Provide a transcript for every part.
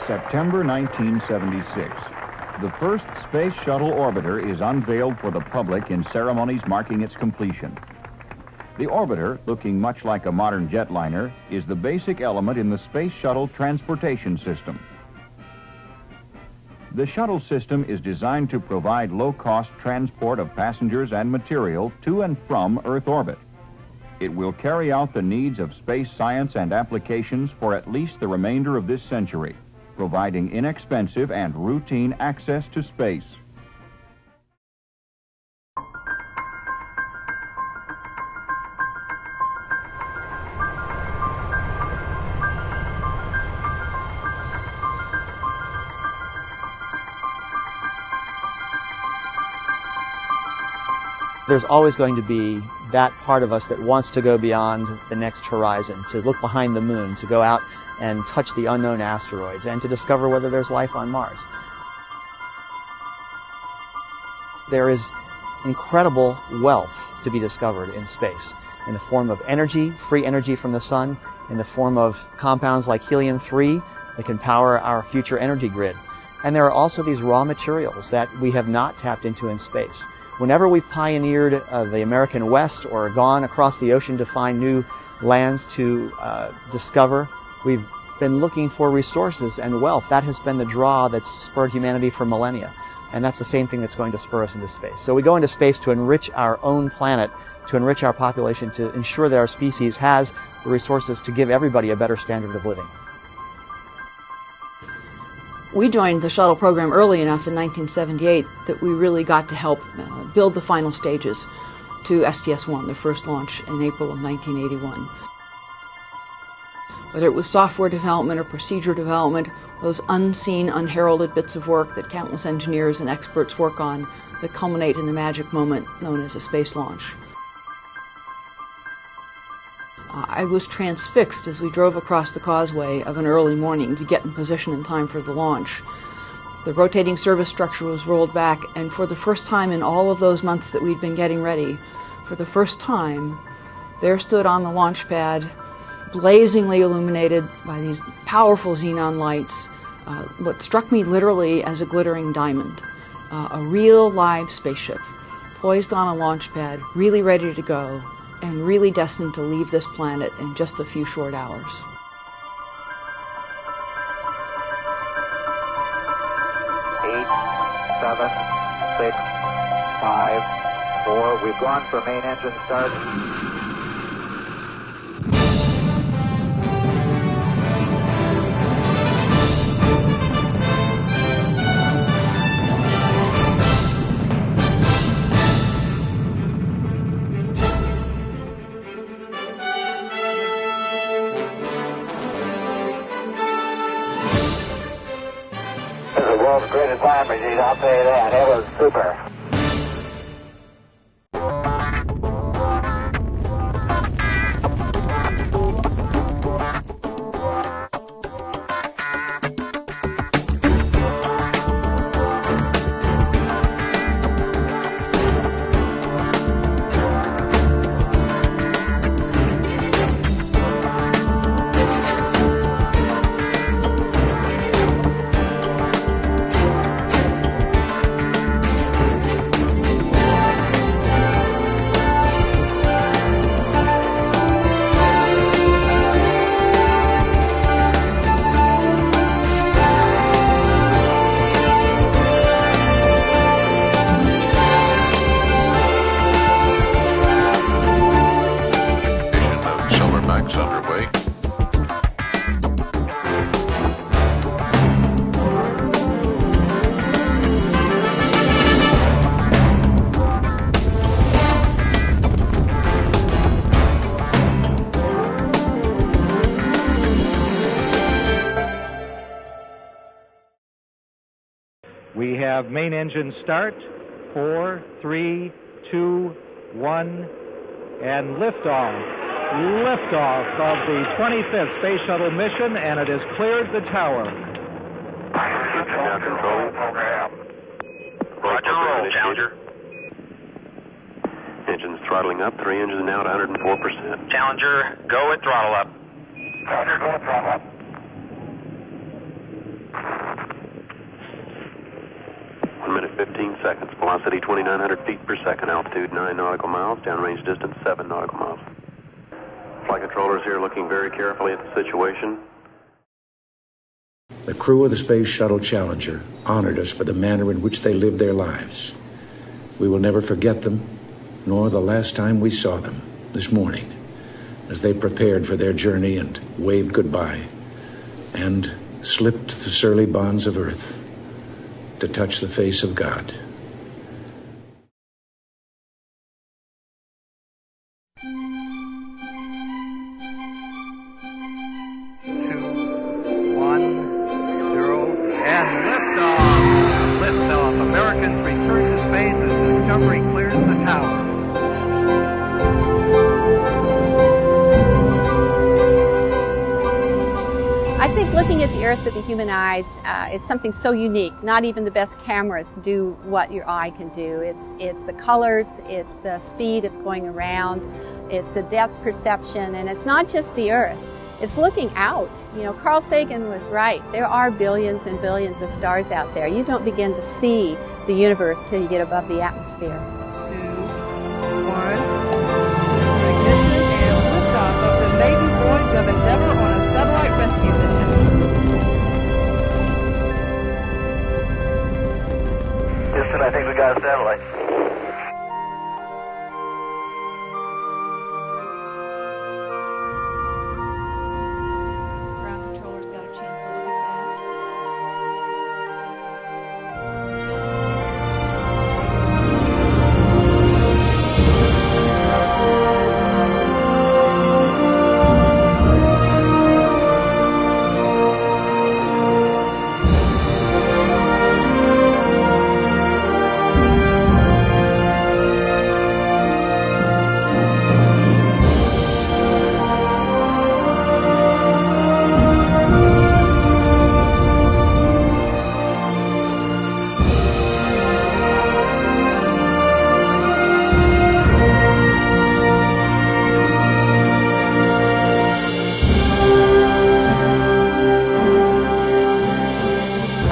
September 1976. The first Space Shuttle orbiter is unveiled for the public in ceremonies marking its completion. The orbiter, looking much like a modern jetliner, is the basic element in the Space Shuttle transportation system. The shuttle system is designed to provide low-cost transport of passengers and material to and from Earth orbit. It will carry out the needs of space science and applications for at least the remainder of this century, providing inexpensive and routine access to space. There's always going to be that part of us that wants to go beyond the next horizon, to look behind the moon, to go out and touch the unknown asteroids, and to discover whether there's life on Mars. There is incredible wealth to be discovered in space, in the form of energy, free energy from the sun, in the form of compounds like helium-3 that can power our future energy grid. And there are also these raw materials that we have not tapped into in space. Whenever we've pioneered the American West or gone across the ocean to find new lands to discover, we've been looking for resources and wealth. That has been the draw that's spurred humanity for millennia. And that's the same thing that's going to spur us into space. So we go into space to enrich our own planet, to enrich our population, to ensure that our species has the resources to give everybody a better standard of living. We joined the shuttle program early enough in 1978 that we really got to help build the final stages to STS-1, the first launch in April of 1981. Whether it was software development or procedure development, those unseen, unheralded bits of work that countless engineers and experts work on that culminate in the magic moment known as a space launch. I was transfixed as we drove across the causeway of an early morning to get in position in time for the launch. The rotating service structure was rolled back, and for the first time in all of those months that we'd been getting ready, for the first time, there stood on the launch pad, blazingly illuminated by these powerful xenon lights, what struck me literally as a glittering diamond, a real live spaceship, poised on a launch pad, really ready to go, and really destined to leave this planet in just a few short hours. 8, 7, 6, 5, 4. We've gone for main engine start. The world's greatest flying machine, I'll tell you that. It was super. We have main engine start, 4, 3, 2, 1, and liftoff. Liftoff of the 25th Space Shuttle mission, and it has cleared the tower. Now control. Roger, roll, Challenger. Engines throttling up, 3 engines now at 104%. Challenger, go at throttle up. Challenger, go at throttle up. velocity 2,900 feet per second, altitude 9 nautical miles, downrange distance 7 nautical miles. Flight controllers here looking very carefully at the situation. The crew of the Space Shuttle Challenger honored us for the manner in which they lived their lives. We will never forget them, nor the last time we saw them this morning, as they prepared for their journey and waved goodbye and slipped the surly bonds of earth to touch the face of God. Looking at the Earth with the human eyes is something so unique. Not even the best cameras do what your eye can do. It's the colors, it's the speed of going around, it's the depth perception, and it's not just the Earth. It's looking out. You know, Carl Sagan was right. There are billions and billions of stars out there. You don't begin to see the universe till you get above the atmosphere. 2, 1. Ignition and liftoff of the maiden voyage of Endeavour on a satellite rescue mission. Houston, I think we got a satellite. Ground controller's got a chance to look at that.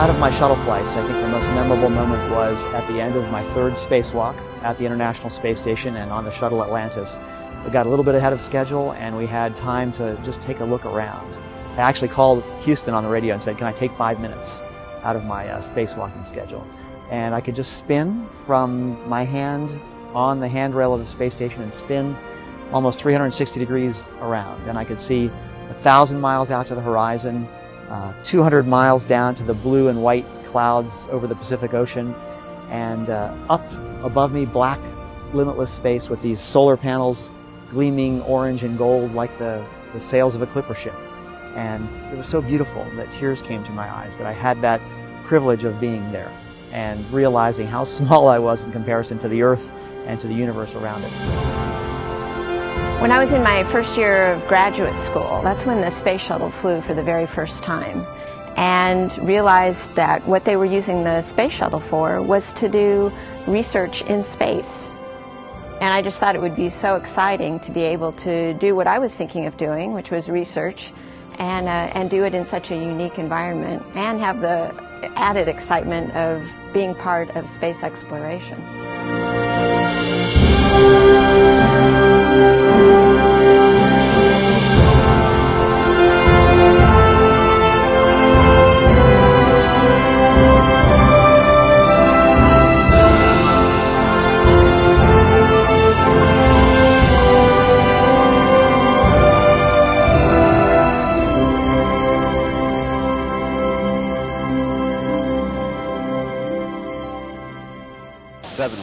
Out of my shuttle flights, I think the most memorable moment was at the end of my third spacewalk at the International Space Station and on the shuttle Atlantis. We got a little bit ahead of schedule and we had time to just take a look around. I actually called Houston on the radio and said, can I take 5 minutes out of my spacewalking schedule? And I could just spin from my hand on the handrail of the space station and spin almost 360 degrees around. And I could see 1,000 miles out to the horizon, 200 miles down to the blue and white clouds over the Pacific Ocean, and up above me, black, limitless space with these solar panels gleaming orange and gold like the sails of a clipper ship. And it was so beautiful that tears came to my eyes, that I had that privilege of being there and realizing how small I was in comparison to the Earth and to the universe around it. When I was in my first year of graduate school, that's when the space shuttle flew for the very first time, and realized that what they were using the space shuttle for was to do research in space. And I just thought it would be so exciting to be able to do what I was thinking of doing, which was research, and do it in such a unique environment, and have the added excitement of being part of space exploration.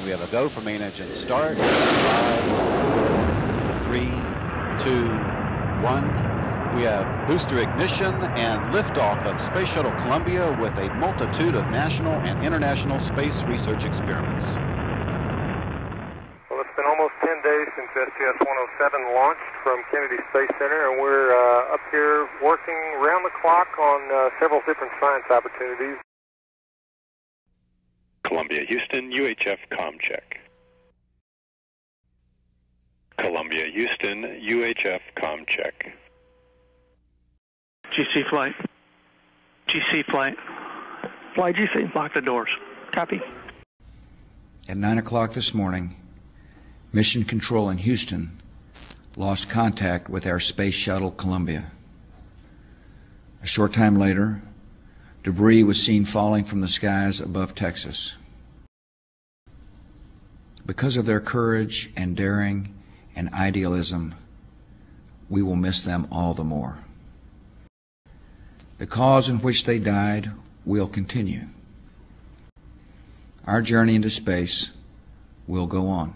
We have a go for main engine start. 5, 3, 2, 1. We have booster ignition and liftoff of Space Shuttle Columbia with a multitude of national and international space research experiments. Well, it's been almost 10 days since STS-107 launched from Kennedy Space Center, and we're up here working round the clock on several different science opportunities. Columbia, Houston, UHF comm check. Columbia, Houston, UHF comm check. GC flight. GC flight. Fly GC. Lock the doors. Copy. At 9 o'clock this morning, Mission Control in Houston lost contact with our Space Shuttle Columbia. A short time later, debris was seen falling from the skies above Texas. Because of their courage and daring and idealism, we will miss them all the more. The cause in which they died will continue. Our journey into space will go on.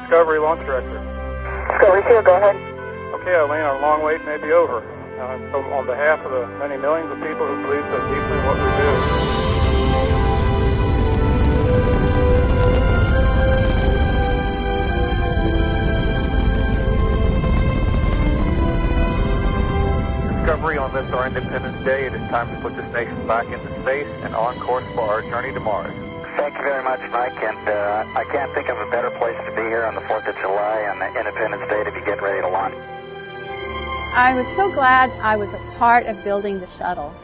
Discovery Launch Director. Discovery 2, go ahead. Okay, Eileen, our long wait may be over. So on behalf of the many millions of people who believe so deeply in what we do, Discovery, on this our Independence Day, it is time to put this nation back into space and on course for our journey to Mars. Thank you very much, Mike, and I can't think of a better place to be here on the 4th of July and the Independence Day to be getting ready to launch. I was so glad I was a part of building the shuttle.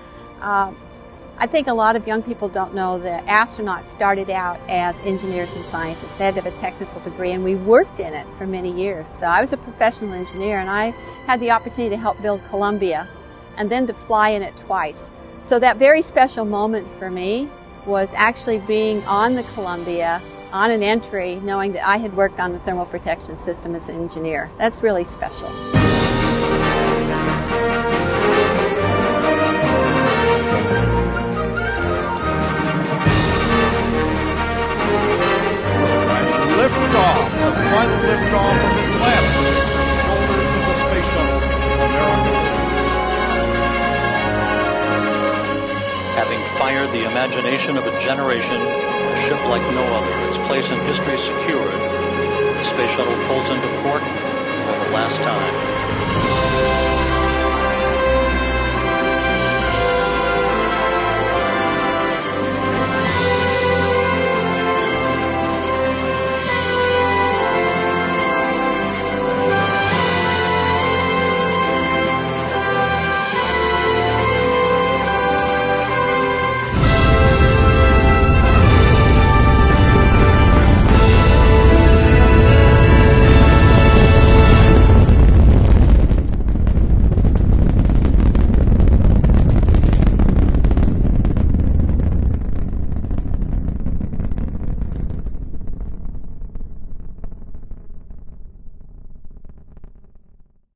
I think a lot of young people don't know that astronauts started out as engineers and scientists. They had to have a technical degree, and we worked in it for many years. So I was a professional engineer, and I had the opportunity to help build Columbia and then to fly in it twice. So that very special moment for me was actually being on the Columbia, on an entry, knowing that I had worked on the thermal protection system as an engineer. That's really special. Liftoff, the final liftoff of Atlantis, shoulders of the Space Shuttle America. Having fired the imagination of a generation, a ship like no other, its place in history secured, the Space Shuttle pulls into port for the last time.